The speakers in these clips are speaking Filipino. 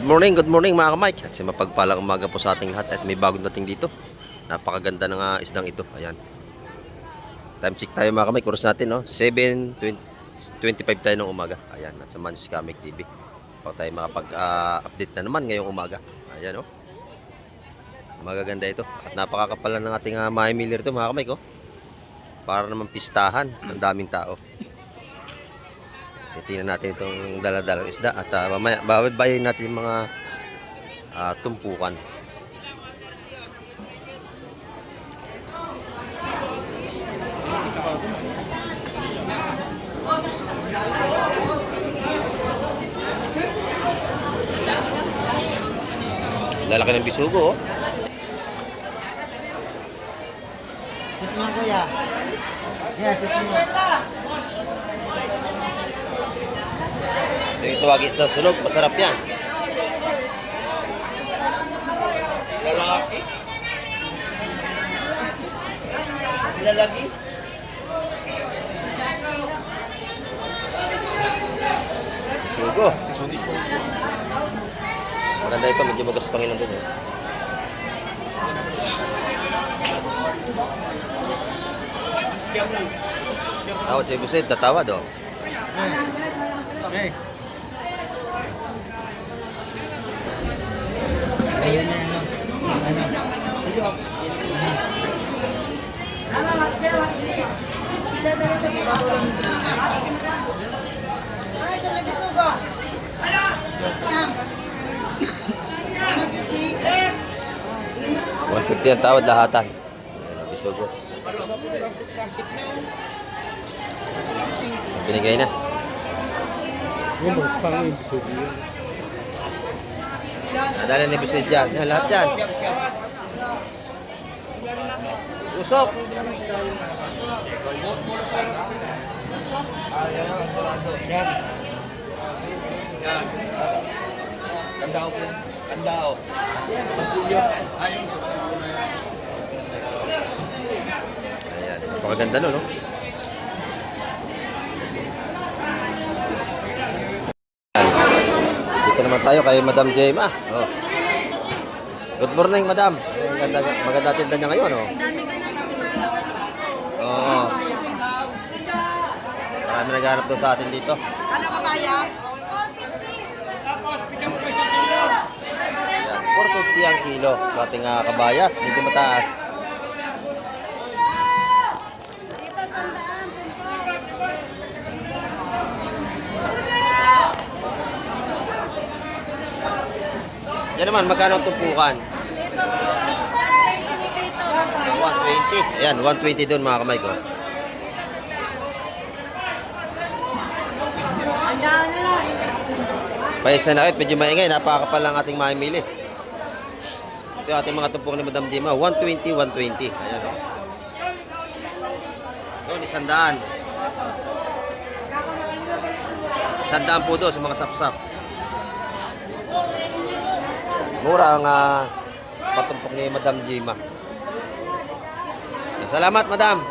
Good morning mga kamay. At mapagpalang umaga po sa ating lahat. At may bagong dating dito. Napakaganda ng isdang ito. Ayan. Time check tayo mga kamay. Course natin, no? 7:25 tayo ng umaga. Ayan. At samahan nyo si Kamek TV. Para tayo makapag-update na naman ngayong umaga. Ayan, no? Magaganda ito. At napakakapalan ng ating Mahi Miller ito mga kamay ko. Para naman pistahan. Ang daming tao. Titingnan natin itong daladalang isda at mamaya babayin natin yung mga tumpukan. Lalaki ng bisugo, oh. Sus mga kuya. Yes, sus mga. Yung tawagin isda sunog, masarap yan. Lalaki. Lalaki. Bisugo. Maganda ito, medyo magaspangin lang doon, eh. Tawad sa ibusid, tatawad, oh. Okay. Ayun na ano. $150 ang tawad lahatan. Bisugo. Binigay na. Yung boss, pang ibusog yun. Nadala na bisid dyan. Yan, lahat dyan. Usok. Ayan o, Dorado. Yan. Yan. Kandao po yan. Kandao. Pasilyo. Ayun. Ayan. Napakaganda no? Dito naman tayo kay Madam Jema. Oh. Good morning, Madam. Maganda tinda niya ngayon, oh. Oo. Marami naghahanap doon sa atin dito. Ano ka bayad? Ayan, 450 ang kilo sa ating kabayas. Medyo mataas. Yan naman, magkano ang tumpukan? 120. Ayan, 120 doon mga kamay ko. Paisa na medyo maingay. Napakapal lang ating mamimili. Ito yung ating mga tumpukan ni Madam Dima. 120, 120. Ayan, o. Doon, 100. 100 po doon sa mga sapsap. Mura ang patumpok ni Madam Jima. Salamat, Madam.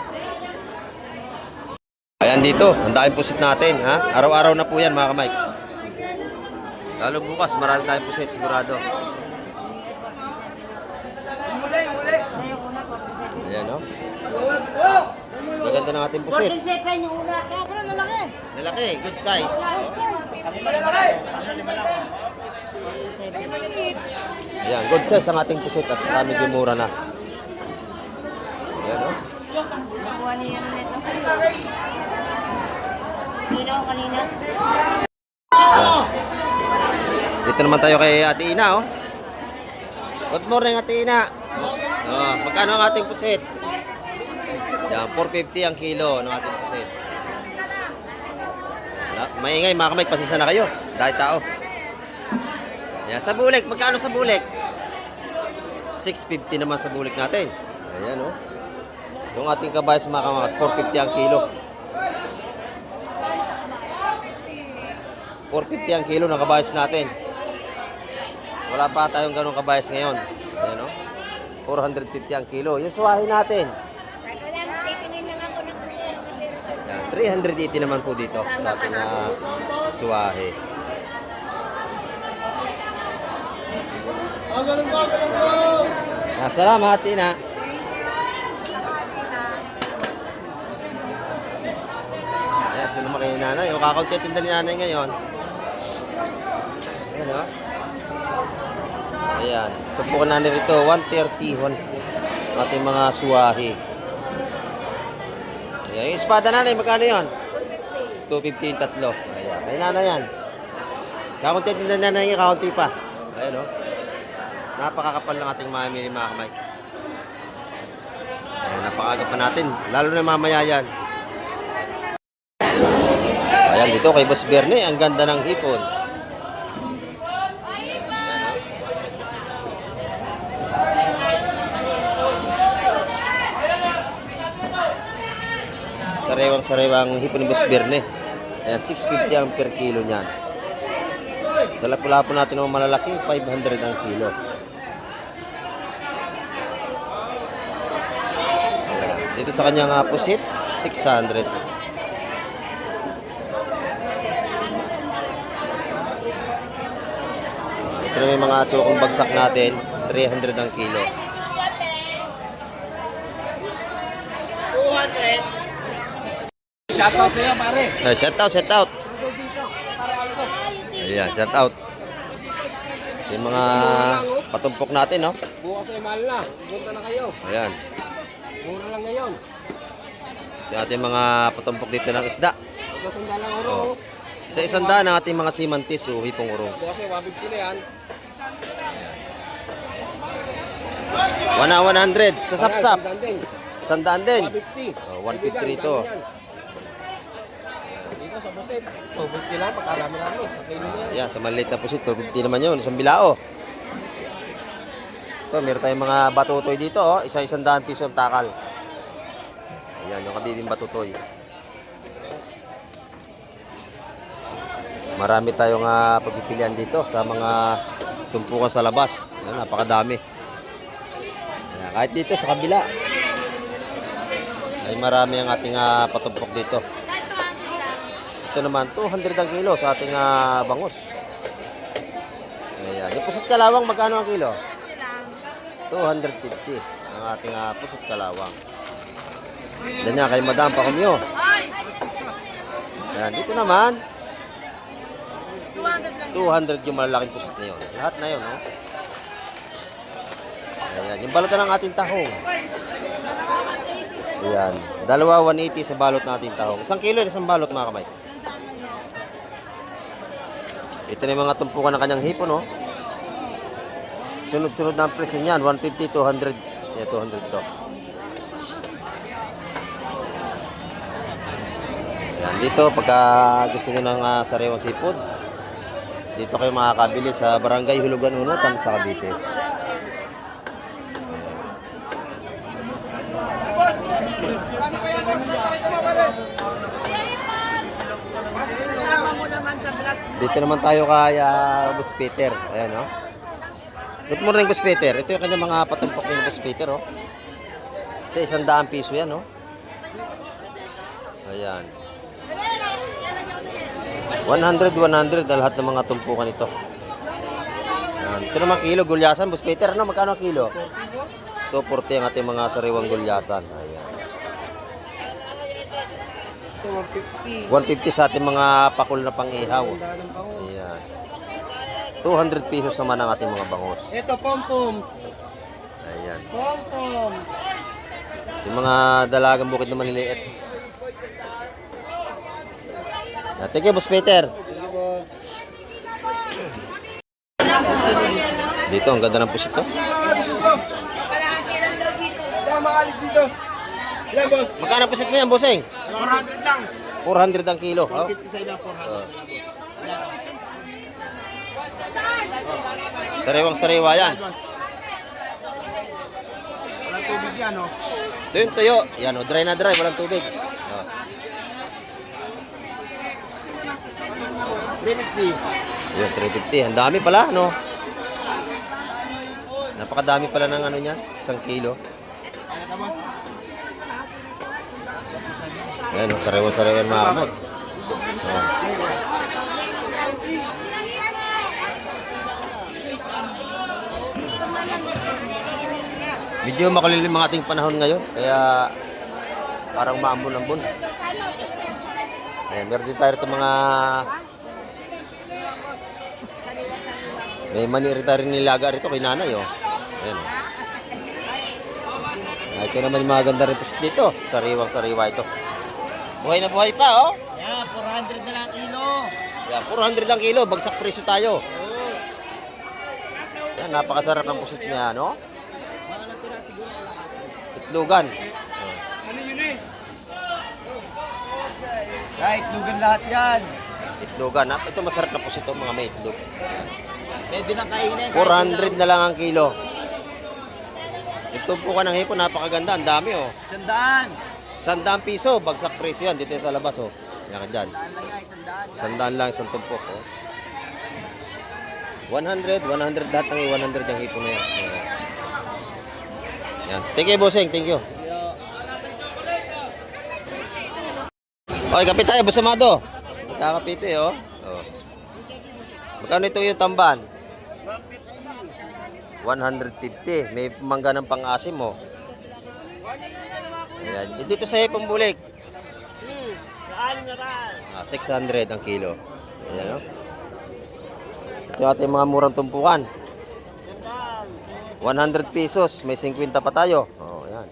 Ayan dito, ang daming pusit natin, ha? Araw-araw na po yan, mga kamay. Lalo bukas, marami tayong pusit, sigurado. Ayan, no? Maganda ng ating pusit. Sobrang lalaki. Lalaki, good size. Ayan, good size ang ating pusit at saka medyo mura na. Ayan, no? Nakuha niya nito. Kanina o kanina? Ayan. Dito naman tayo kay Ate Ina, oh. Good morning, Ate Ina. Oh, magkano ang ating pusit? Ayan, 450 ang kilo ng ating pusit. Maingay, mga kamay, pasisa na kayo. Dahil tao. Ayan, sa bulik, magkano sa bulik? 650 naman sa bulik natin. Ayan, oh. Yung ating kabayas, mga kamay, 450 ang kilo. 450 ang kilo ng kabayas natin. Wala pa tayong ganong kabayas ngayon. Ayan, no? 450 ang kilo. Yung suwahe natin. Teka lang, titingin lang ako ng Yan, 380 naman po dito sa ating suwahe. Salamat, Tina. Ayan, ito naman kay nanay. O, kakaunti-tinda ni nanay ngayon. Ayan, o. Ayan. Tumpukan na nito, 130. Ating mga suwahi. Ayan, yung espada nanay, magkano yun? 250 yung tatlo. Ayan, kay nanay yan. Kakaunti-tinda ni nanay, kakaunti pa. Ayan, o. Napakakapal ng ating mamimili mga kamay. Ayan, napakaga pa natin. Lalo na mamaya yan. Ayan, dito kay Boss Berne, ang ganda ng hipon. Sariwang hipon ni Boss Berne. Ayan, 650 ang per kilo niyan. Sa lapu-lapu natin ng malalaki, 500 ang kilo. Dito sa kanyang pusit, 600. Ito na may mga tukong bagsak natin, 300 ang kilo. 200. Shoutout sa'yo, pare. Ay, shout out. Ayan, shout out. Yung mga patumpok natin, no? Bukas ay mahal na. Punta na kayo. Ayan. Mura lang ngayon. Yung ating mga patumpok dito ng isda. Pagkasanda lang oro. Oh. Isa-isang daan ang ating mga simantis, o hipong urong. Bukas ay 150 na yan. 100 sa sapsap. Sandaan din. 150. Oh, 150 rito. Dito sa buset. 250 lang. Pagkarami-rami. Sa kilo na yan. Ayan, sa maliit na pusit, 250 naman yun. Isang bilao. Ito, meron tayong mga batutoy dito. Oh. Isa-isang daan piso ang takal. Ayan, yung kabibing batutoy. Marami tayong pagpipilian dito sa mga tumpukan sa labas. Ayan, napakadami. Ayan, kahit dito sa kabila ay marami ang ating patumpok dito. Ito naman, 200 ang kilo sa ating bangus. Ayan. Yung pusit kalawang, magkano ang kilo? 250 ang ating pusit kalawang. Yan yan, kay Madam Pacomio. Ayan, dito naman, 200 yung malalaking pusit na yun. Lahat na yun, no? Ayan, yung balot na ng ating tahong. Ayan, dalawa 180 sa balot na ating tahong. Isang kilo, isang balot mga kamay. Ito na yung mga tumpukan ng kanyang hipon, no? Sunod-sunod na ang presyo niyan, 150, 200. Yeah, 200 to. Yan, dito, pagka gusto nyo ng sariwang seafoods, dito kayo makakabili sa Barangay Hulugan Unutan sa Cavite. Dito naman tayo kay Boss Peter. Ayan, no? Good morning, Boss Peter. Ito yung kanyang mga patumpok ni Boss Peter, oh. Sa 100 piso yan, no? Ayan. 100 lahat ng mga tumpukan ito. Ayan. Ito naman kilo, gulyasan. Boss Peter, ano? Magkano ang kilo? 240 ang ating mga sariwang gulyasan. Ayan. 150 sa ating mga pakul na pang-ihaw. Ayan. 200 pesos naman ang ating mga bangus. Ito, pom-poms. Ayan. Pom-poms. Yung mga dalagang bukid na maliliit. Thank you, Boss Peter. Dito, ang ganda ng pusit to. Makalis dito. Ilan, boss? Magkano pusit mo yan, bossing? 400 lang. 400 ang kilo. Oh. 50 sa ilang 400. Sariwang-sariwa yan. Walang tubig yan, no? Ito yung tuyo. Yan, oh, dry na dry, walang tubig. Oh. 350. Yun, 350. Ang dami pala, no? Napakadami pala ng ano niya, 1 kilo. Ayan, oh, sariwa-sariwa mga kamay. Ayan. Medyo makulilim ang ating panahon ngayon, kaya parang maambon-ambon. Ayan, meron din tayo ito mga... May mani rin tayo nilaga rito kay nanay, oh. Ayan, oh. Ito naman yung mga ganda rin pusit dito. Sariwang-sariwa ito. Buhay na buhay pa, oh. Yan, 400 na lang kilo. Yan, 400 ang kilo. Bagsak presyo tayo. Yan, napakasarap ng pusit niya, no? Itlogan. Kahit lugan lahat yan. Itlogan. Ito masarap na pusit, oh, mga may itlog. Pwede nang kainin. 400 na lang ang kilo. Ito po ka ng hipon, napakaganda. Ang dami, oh. 100. 100 piso. Bagsak presyo yan. Dito sa labas, oh. Yan ka dyan. Lang yan, 100 100. lang, isang tumpok, oh. 100 lahat ng 100 ang hipon na yan. Ayan. Yan. Thank you, bossing. Thank you. Okay, kapit tayo, Boss Amado. Magkakapit eh, oh. Oh. Magkano ito yung tamban? 150. May mangga ng pang-asim, oh. Ayan. Dito sa hipong bulik. 600 ang kilo. Ayan, oh. Ito ating mga murang tumpukan. 100 pesos. May 50 pa tayo. Oh, ayan.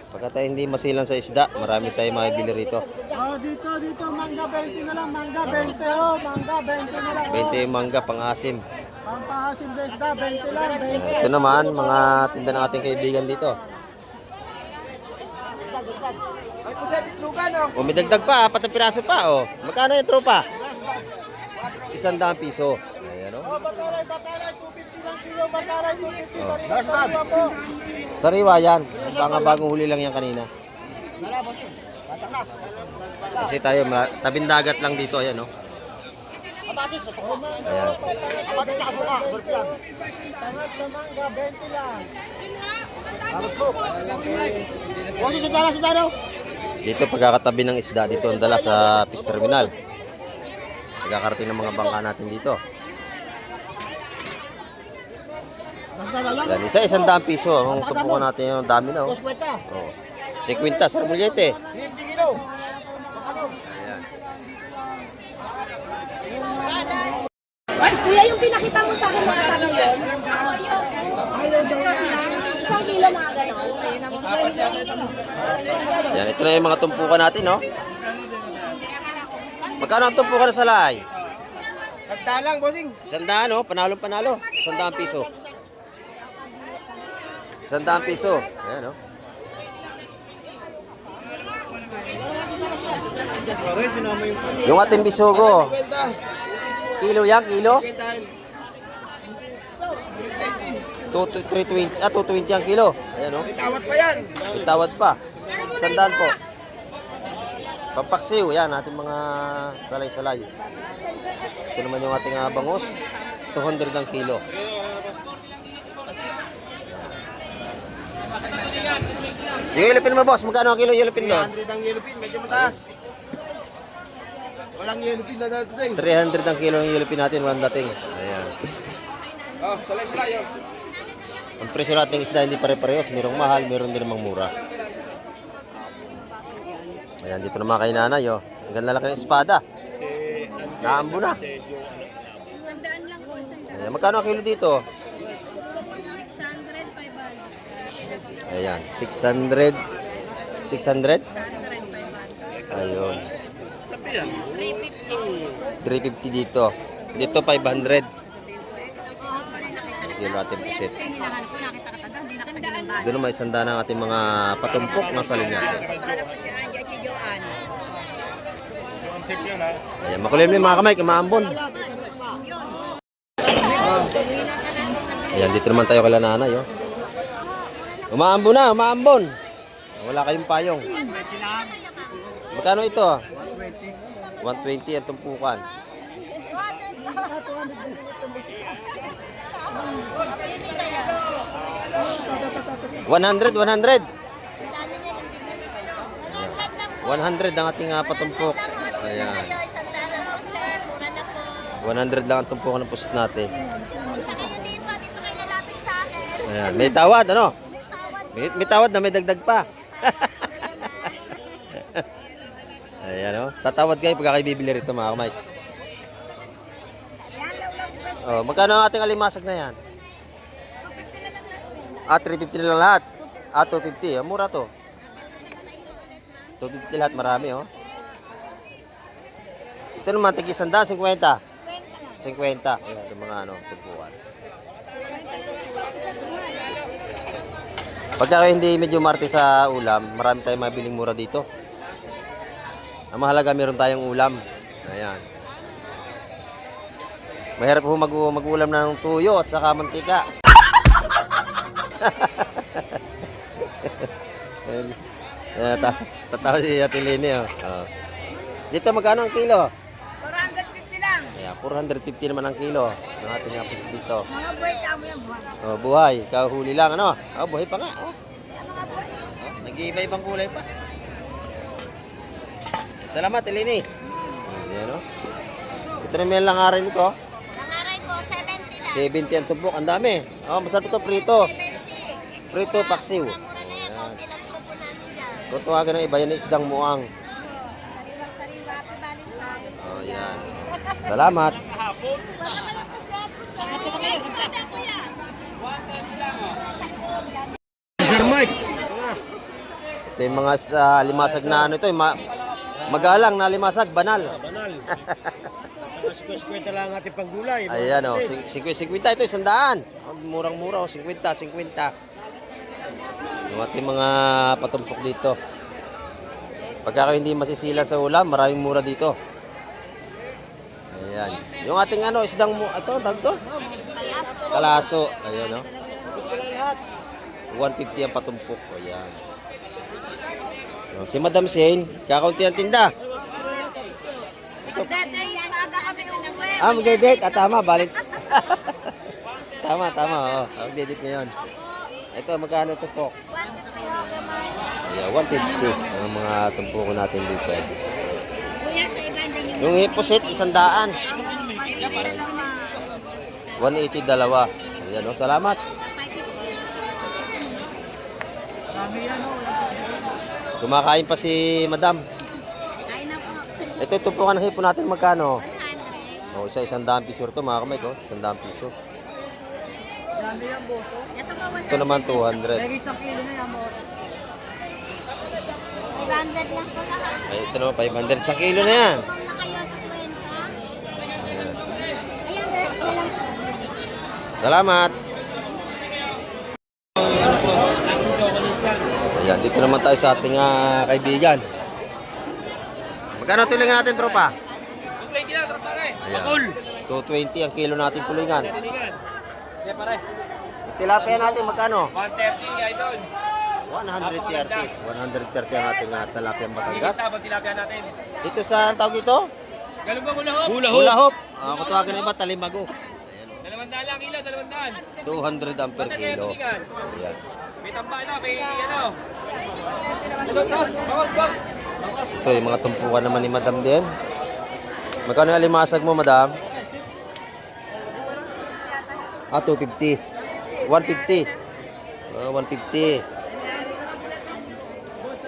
Pagka tayo hindi masilang sa isda, marami tayong makibili rito. Oh, dito, mangga 20 na lang, mangga 20, oh, mangga 20 na lang. 20 yung mangga, pang-asim. Pampahasim sa isda, 20 lang, 20. Ito naman, mga tinda ng ating kaibigan dito. Ay, puset, itlugan, oh. O, may dagdag pa, 4 piraso pa, oh. Magkano yung tropa? 100 piso. Ayan, oh. Bataray, 250 lang kilo, bataray, 250 Oh. sariwa po. Sariwa yan. Baka bagong huli lang yan kanina. Kasi tayo, tabing dagat lang dito, ayan, oh. Ayan. Tangat sa mangga, 20 lang. Dito, pagkakatabi ng isda, dito ang dala sa fish terminal. Pagkakarating ng mga bangka natin dito. Yan, isa 100 piso. Ang tumpukan natin yung dami na, oh. Oh. 50, sarmulyete. 50 kilo. Ayan. Ay, kuya, yung pinakita mo sa akin mga tanong yun. Isang kilo mga ganon. Yan, ito na yung mga tumpukan natin, no? Magkano ang tumpukan sa salay? Tagda lang, bossing. 100, no? Panalo. 100 piso. 100 piso. Ayan, no? Yung ating bisogo. 50. Kilo yan, kilo? 50. 220 ang kilo. Ayan, no? May tawad pa yan. Itawad pa. 100 po. Pampaksiw, yan, ating mga salay-salay. Ito naman yung ating bangus. 200 ang kilo. Yung yellowfin mo, boss, magkano ang kilo yung yellowfin doon? 300 ang yellowfin, medyo mataas. Walang yellowfin na dating. 300 ang kilo ng yellowfin natin, walang dating. Ayan. Oh, salay-salay, oh. Ang presyo nating isda hindi pare-parehos. Merong mahal, meron din namang mura. Ayan, dito naman kay nanay, oh. Ang ganda lang ng espada. Naambo na. Ayan, magkano ang kilo dito? 600, 500. Ayan, 600. 600? Ayun. 350 dito. Dito 500. Yung ating pusit. Doon naman isanda ng ating mga patumpok na salinyasin. Ayan, makulimlim mga kamay, kumaambon. Ayan, dito naman tayo kala nanay, oh. Umaambon na, umaambon. Wala kayong payong. Magkano ito? 120 ang tumpukan. 100. 100 ang ating patumpok. Ayan. 100 lang ang tumpukan ng pusit natin. Dito kayo lalapit sa akin. Ayan, may tawad, ano? May tawad na may dagdag pa. Ayan, oh. Tatawad kayo pagka kayo bibili rito, mga kamay. Oh, magkano ang ating alimasag na yan? 350 na lang lahat. 250. Mura to. 250 lahat, marami, oh. Ito naman, tig-100, 50. 50. Ayan, yung mga ano, tumpuan. Pagka kayo hindi medyo marte sa ulam, marami tayong mabiling mura dito. Ang mahalaga, meron tayong ulam. Ayan. Mahirap po mag-ulam ng tuyo at saka mantika. Tatawa si Ate Lene, oh. Dito magkano ang kilo? 450 lang. Ayan, 450 naman ang kilo. Ang ating apos dito. Mga boy, kamo yung buwan. Oh, buhay. Kahuli lang, ano? Oh, buhay pa nga. Oh. Nag-iiba-ibang kulay pa. Salamat, Eleni. Ayan, oh. Ito naman lang aray nito. Nangaray ko, 70 lang. 70 ang tumpok. Ang dami. Oh, masarap ito, prito. 70. Prito, paksiw. Mura na yan, konti lang po po namin yan. Kung tawagan ng iba, yan ay isdang muang. Sariwang-sariwa, pabaling tayo. Oh, yan. Salamat. Sir Mike. Ito yung mga limasag na ano ito. Magalang na limasag, banal. Banal. Square lang ating panggulay. Ayan o, 50 ito, 100. Murang-mura o, 50. Yung ating mga patumpok dito. Pagka kayo hindi masisilan sa ulam, maraming mura dito. Ayan. Yung ating ano, isdang ito, tagto? Kalaso. Ayan o. 150 ang patumpok. Ayan. Si Madam Shane, kakaunti ang tinda. Magde-date. Tama, balit. tama, oo. Magde-date na yun. Ito, magkano ito po? Ayan, 150 ang mga tumpuko natin dito. Kuya, sa iba din yung... Yung hiposit, 100. 180 dalawa. Ayan, oh, salamat. Kumakain pa si Madam. Kain na po. Ito, tumpukan ng hipo natin, magkano? 100. Oh, 100 piso ito, mga kamay ko. 100 piso. Ito po, 100. Ito naman 200. Isang kilo na yan mo. 500 lang po lahat. Ay, ito naman 500 sa kilo na yan. Kung na kayo sa kwenta. Ayan. Ayan, rest na lang po. Salamat. Ayan, dito naman tayo sa ating kaibigan. Magkano tulingan natin, tropa? 220 lang, tropa rin. Ayan. 220 ang kilo natin tulingan. Tilingan. Okay, pare. Tilapia natin, magkano? 130, idol. 130. 130 ang ating tilapia Batangas. Kita pag tilapia natin. Dito sa ang tawag dito? Galong ba mula ho? Hula hop. Kung tawagan na iba, talimago. 200 lang kilo, 200. 200 ang per kilo. Tilingan. Ayan. May tambay na, may ano. Bawas. Ito yung mga tumpukan naman ni Madam din. Magkano yung alimasag mo, Madam? 250. 150. 150.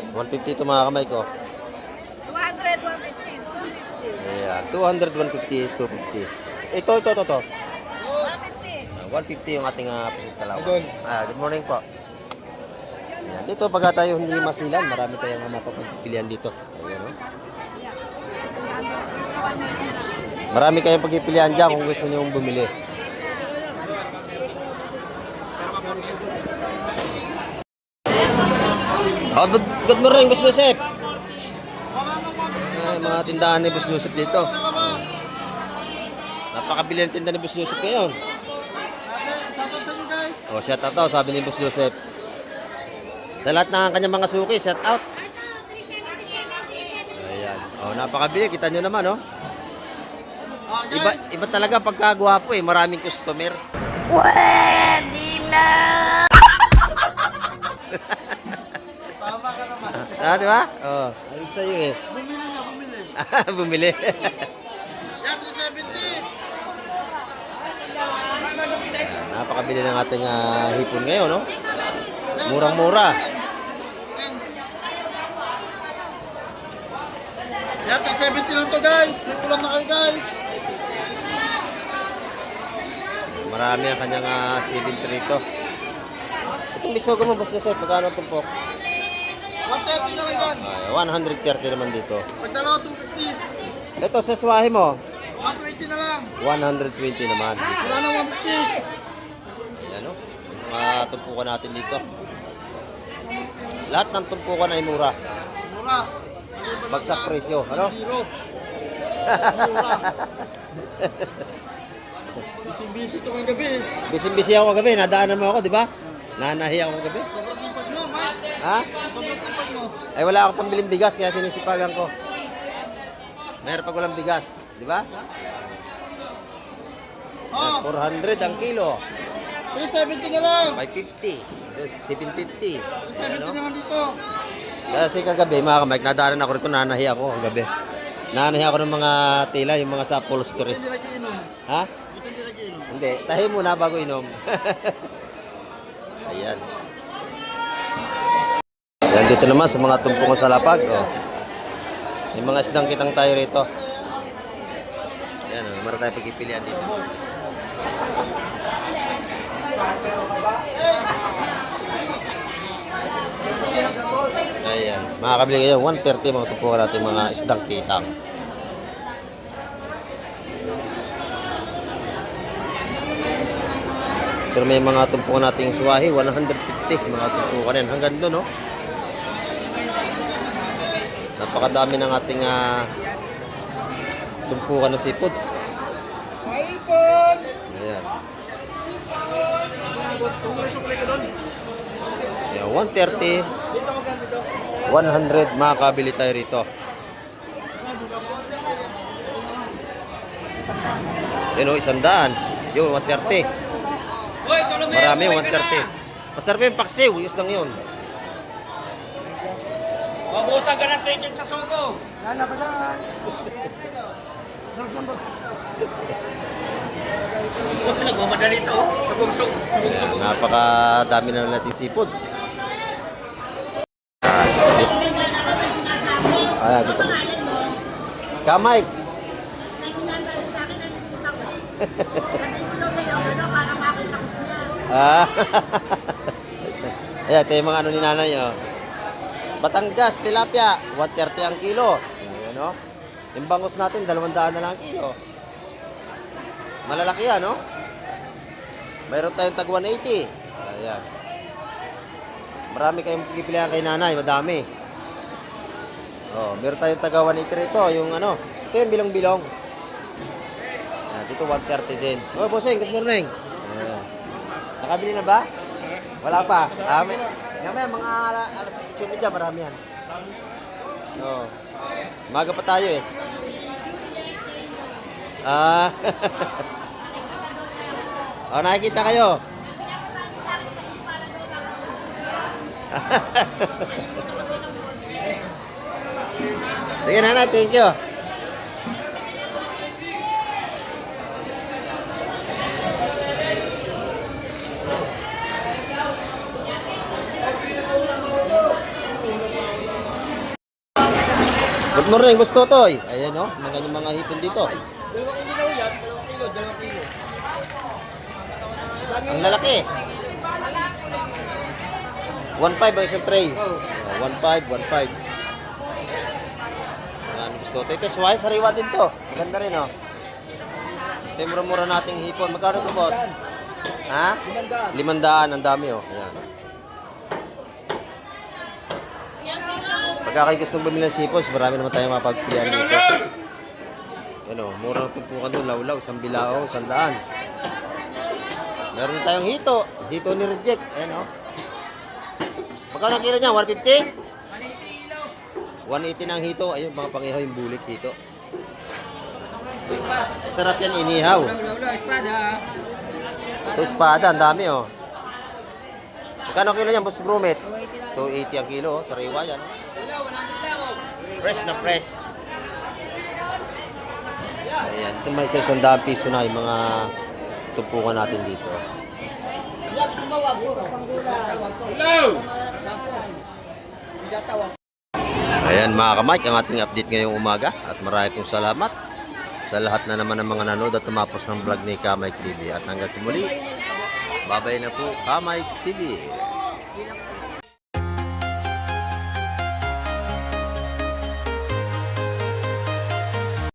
150 ito mga kamay ko. 200, 150. Ayan. 200, 150, 250. Ito. 150. 150 yung ating pusis kalawa. Good morning po. Ayan. Dito pagka tayo hindi masilan, marami tayong mapapagpilian dito. Ayan, oh. Marami kayong pagpipilian dyan kung gusto nyo bumili. Good morning, Boss Joseph. Mga tindahan ni Boss Joseph dito. Napakabili ng tindahan ni Boss Joseph ngayon. Oh, shout out daw, sabi ni Boss Joseph. Sa lahat ng kanyang mga suki, shout out. Ayan. Oh, napakabili, kita nyo naman, oh. Iba talaga pagkagwapo eh, maraming customer. Pwede na! Di ba? Oh, ayun sa'yo eh. Bumili. Yan, 370. napakabili ng ating hipon ngayon, no? Murang-mura. Yan, 370 lang to guys. May ulam na kayo guys. Marami ang kanyang 7 rito. Itong bisogo mo, Boss Jose, pagkano itong po? 130 na lang yan. Ay, 130 naman dito. Pag dalawa, 250. Ito, sa swahe mo, 120 na lang. 120 naman. Wala na 150. Ayan, no? Yung mga tumpukan natin dito. Lahat ng tumpukan ay mura. Mura. Bagsak presyo, ano? Zero. Mura. Busy-busy ito ngayong gabi. Busy-busy ako kagabi, nadaanan mo ako, di ba? Nanahiya ako kagabi. Sobrang sipag mo, Mike. Ha? Sobrang sipag mo. Ay, wala akong pambiling bigas, kaya sinisipagan ko. Mayroon pag walang bigas, di ba? Oh, 400 ang kilo. 370 na lang. 550. 750. 370 na lang dito. Kasi kagabi, mga kamay, nadaanan ako rito, nanahiya ako kagabi. Nanahiya ako ng mga tila, yung mga sa upholstery. Hindi nagiinom. Ha? Dito hindi nagiinom. Hindi, tahi muna bago inom. Ayan. Ayan, dito naman sa mga tumpungan sa lapag. Oh. May mga isdang kitang tayo rito. Ayan, oh, meron tayong pagpipilian dito. Ayan, makakabili kayo 130 mga tumpungan natin mga isdang kitang. Pero may mga tumpukan nating suwahi, 150 mga tumpukan yan. Hanggang doon, no? Napakadami ng ating tumpukan na seafood. Maipon! Ayan. Sukulay ka doon. Ayan, 130, 100, makakabili tayo rito. Yun, 100. Yun, 130. Marami, 130. Masarap yung paksiw, yus lang yun. Mabusan ka ng ticket sa sugo. Lala pa dyan. Nagmamadali to. Sugong-sug. Ayan, napakadami na nating seafoods. Ayan, dito. Kamay. Ayan, ito yung mga ano ni nanay, oh. Batangas, tilapia, 130 ang kilo. Ayan, no? Yung bangus natin, 200 na lang ang kilo. Malalaki yan, no? Mayroon tayong tag 180. Ayan. Marami kayong pipilihan kay nanay, madami. Oh, meron tayong taga 180 rito, yung ano, ito yung bilong-bilong. Ayan, dito 130 din. Oh, bossing, good morning. Ayan. Nakabili na ba? Wala pa. May mga alas 8 dyan, marami yan. Oh. Maga pa tayo eh. Oh, nakikita kayo. Sige na, thank you. Good morning, Boss Totoy. Ayan, no? Mga kanyang mga hipon dito. 2 kilo yan. 2 kilo. Ang lalaki. 1.5 ang isang tray. 1.5, 1.5. Ano Boss Totoy? Ito, suway, sariwa din to. Maganda rin, oh. Ito yung mura-mura nating hipon. Magkano ito, boss? Ha? 500. Ang dami, oh. Ayan. Pagka kayo gustong bumili ng sipos, marami naman tayong mapagpilian dito. Ano, mura ng tumpukan doon, laulaw, isang bilao, 100. Meron din tayong hito. Hito ni Reject. Ayan, oh. Magkano ang kilo niya? 150? 180 ng hito. Ayun, mga pangihaw yung bulik hito. Sarap yan, inihaw. Espada. Ito espada, ang dami, oh. Magkano ang kilo niyan, Boss Brumit? 280 ang kilo, oh. Sariwa yan. Fresh na fresh. Ayan, ito may isa 100 piso na yung mga tumpukan natin dito. Ayan mga kamay, ang ating update ngayong umaga. At marami pong salamat sa lahat na naman ng mga nanood at tumapos ng vlog ni Kamay TV. At hanggang sa muli, babay na po Kamay TV.